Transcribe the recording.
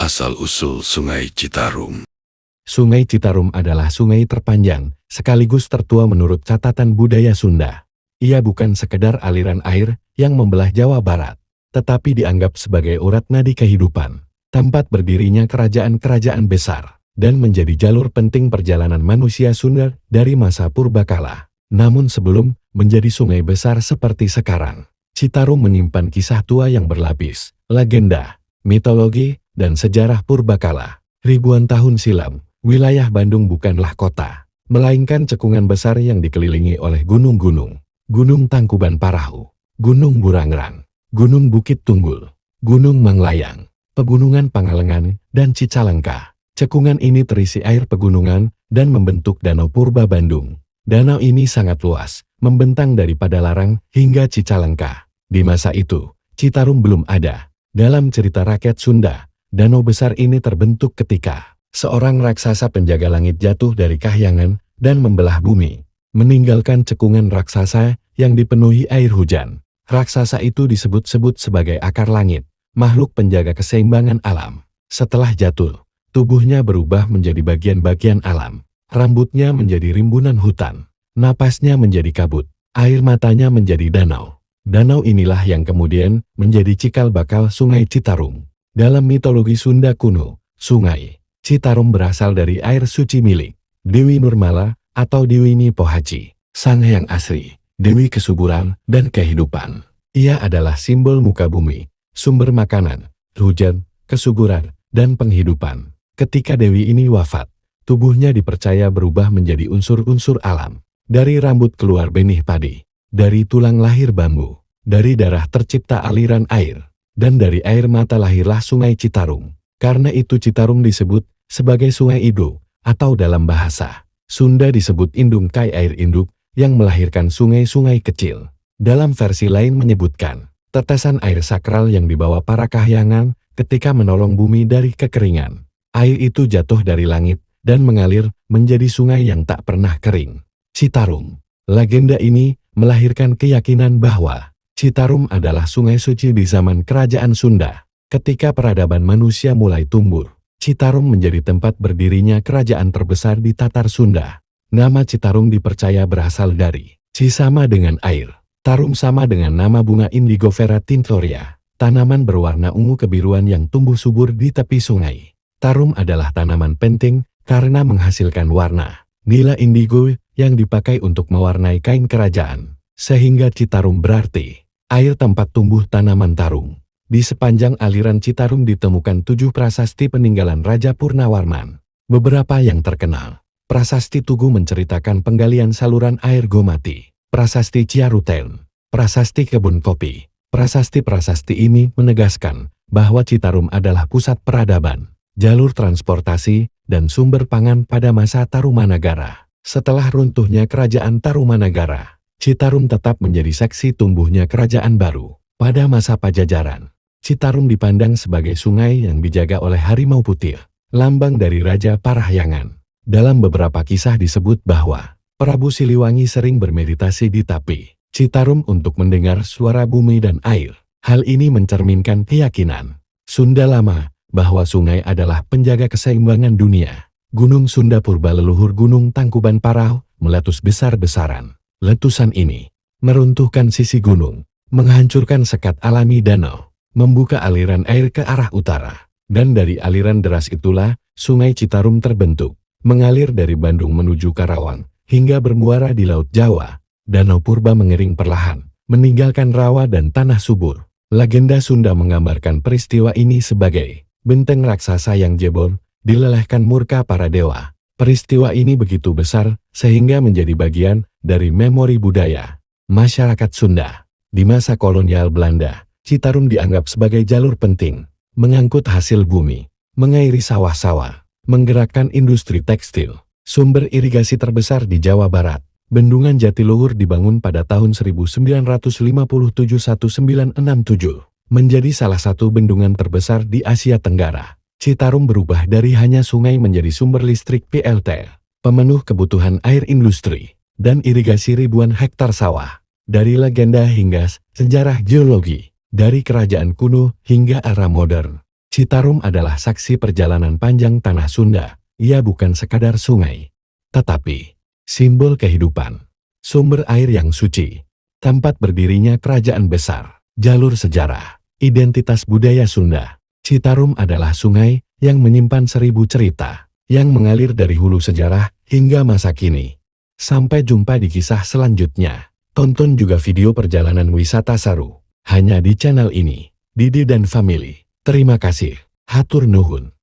Asal-usul Sungai Citarum. Sungai Citarum adalah sungai terpanjang, sekaligus tertua menurut catatan budaya Sunda. Ia bukan sekedar aliran air yang membelah Jawa Barat, tetapi dianggap sebagai urat nadi kehidupan, tempat berdirinya kerajaan-kerajaan besar, dan menjadi jalur penting perjalanan manusia Sunda dari masa purbakala. Namun sebelum menjadi sungai besar seperti sekarang, Citarum menyimpan kisah tua yang berlapis, legenda, mitologi, dan sejarah purbakala. Ribuan tahun silam, wilayah Bandung bukanlah kota, melainkan cekungan besar yang dikelilingi oleh gunung-gunung. Gunung Tangkuban Parahu, Gunung Burangrang, Gunung Bukit Tunggul, Gunung Manglayang, Pegunungan Pangalengan, dan Cicalengka. Cekungan ini terisi air pegunungan dan membentuk Danau Purba Bandung. Danau ini sangat luas, membentang dari Padalarang hingga Cicalengka. Di masa itu, Citarum belum ada. Dalam cerita rakyat Sunda, danau besar ini terbentuk ketika seorang raksasa penjaga langit jatuh dari kahyangan dan membelah bumi, meninggalkan cekungan raksasa yang dipenuhi air hujan. Raksasa itu disebut-sebut sebagai akar langit, makhluk penjaga keseimbangan alam. Setelah jatuh, tubuhnya berubah menjadi bagian-bagian alam. Rambutnya menjadi rimbunan hutan, napasnya menjadi kabut, air matanya menjadi danau. Danau inilah yang kemudian menjadi cikal bakal Sungai Citarum. Dalam mitologi Sunda kuno, Sungai Citarum berasal dari air suci milik Dewi Nurmala atau Dewi Nipohaci, sang hyang asri, Dewi kesuburan dan kehidupan. Ia adalah simbol muka bumi, sumber makanan, hujan, kesuburan, dan penghidupan. Ketika Dewi ini wafat, tubuhnya dipercaya berubah menjadi unsur-unsur alam. Dari rambut keluar benih padi, dari tulang lahir bambu, dari darah tercipta aliran air, dan dari air mata lahirlah Sungai Citarum. Karena itu Citarum disebut sebagai Sungai Ido, atau dalam bahasa Sunda disebut Indung Kai, air induk yang melahirkan sungai-sungai kecil. Dalam versi lain menyebutkan tetesan air sakral yang dibawa para kahyangan ketika menolong bumi dari kekeringan. Air itu jatuh dari langit dan mengalir menjadi sungai yang tak pernah kering. Citarum. Legenda ini melahirkan keyakinan bahwa Citarum adalah sungai suci di zaman kerajaan Sunda. Ketika peradaban manusia mulai tumbuh, Citarum menjadi tempat berdirinya kerajaan terbesar di Tatar Sunda. Nama Citarum dipercaya berasal dari Ci sama dengan air, Tarum sama dengan nama bunga Indigofera tinctoria, tanaman berwarna ungu kebiruan yang tumbuh subur di tepi sungai. Tarum adalah tanaman penting karena menghasilkan warna nila indigo yang dipakai untuk mewarnai kain kerajaan, sehingga Citarum berarti air tempat tumbuh tanaman tarum. Di sepanjang aliran Citarum ditemukan 7 prasasti peninggalan Raja Purnawarman. Beberapa yang terkenal. Prasasti Tugu menceritakan penggalian saluran air Gomati. Prasasti Ciaruten. Prasasti Kebun Kopi. Prasasti-prasasti ini menegaskan bahwa Citarum adalah pusat peradaban, jalur transportasi, dan sumber pangan pada masa Tarumanagara. Setelah runtuhnya kerajaan Tarumanagara, Citarum tetap menjadi saksi tumbuhnya kerajaan baru. Pada masa Pajajaran, Citarum dipandang sebagai sungai yang dijaga oleh harimau putih, lambang dari Raja Parahyangan. Dalam beberapa kisah disebut bahwa Prabu Siliwangi sering bermeditasi di tepi Citarum untuk mendengar suara bumi dan air. Hal ini mencerminkan keyakinan Sunda lama bahwa sungai adalah penjaga keseimbangan dunia. Gunung Sunda purba leluhur Gunung Tangkuban Parahu meletus besar-besaran. Letusan ini meruntuhkan sisi gunung, menghancurkan sekat alami danau, membuka aliran air ke arah utara. Dan dari aliran deras itulah Sungai Citarum terbentuk, mengalir dari Bandung menuju Karawang, hingga bermuara di Laut Jawa. Danau purba mengering perlahan, meninggalkan rawa dan tanah subur. Legenda Sunda menggambarkan peristiwa ini sebagai benteng raksasa yang jebol, dilelehkan murka para dewa. Peristiwa ini begitu besar, sehingga menjadi bagian dari memori budaya masyarakat Sunda. Di masa kolonial Belanda, Citarum dianggap sebagai jalur penting, mengangkut hasil bumi, mengairi sawah-sawah, menggerakkan industri tekstil. Sumber irigasi terbesar di Jawa Barat, Bendungan Jatiluhur dibangun pada tahun 1957-1967, menjadi salah satu bendungan terbesar di Asia Tenggara. Citarum berubah dari hanya sungai menjadi sumber listrik PLT, pemenuh kebutuhan air industri, dan irigasi ribuan hektar sawah. Dari legenda hingga sejarah geologi, dari kerajaan kuno hingga era modern, Citarum adalah saksi perjalanan panjang tanah Sunda. Ia bukan sekadar sungai, tetapi simbol kehidupan, sumber air yang suci, tempat berdirinya kerajaan besar, jalur sejarah, identitas budaya Sunda. Citarum adalah sungai yang menyimpan 1000 cerita, yang mengalir dari hulu sejarah hingga masa kini. Sampai jumpa di kisah selanjutnya. Tonton juga video perjalanan wisata seru, hanya di channel ini, Didi dan Family. Terima kasih. Hatur nuhun.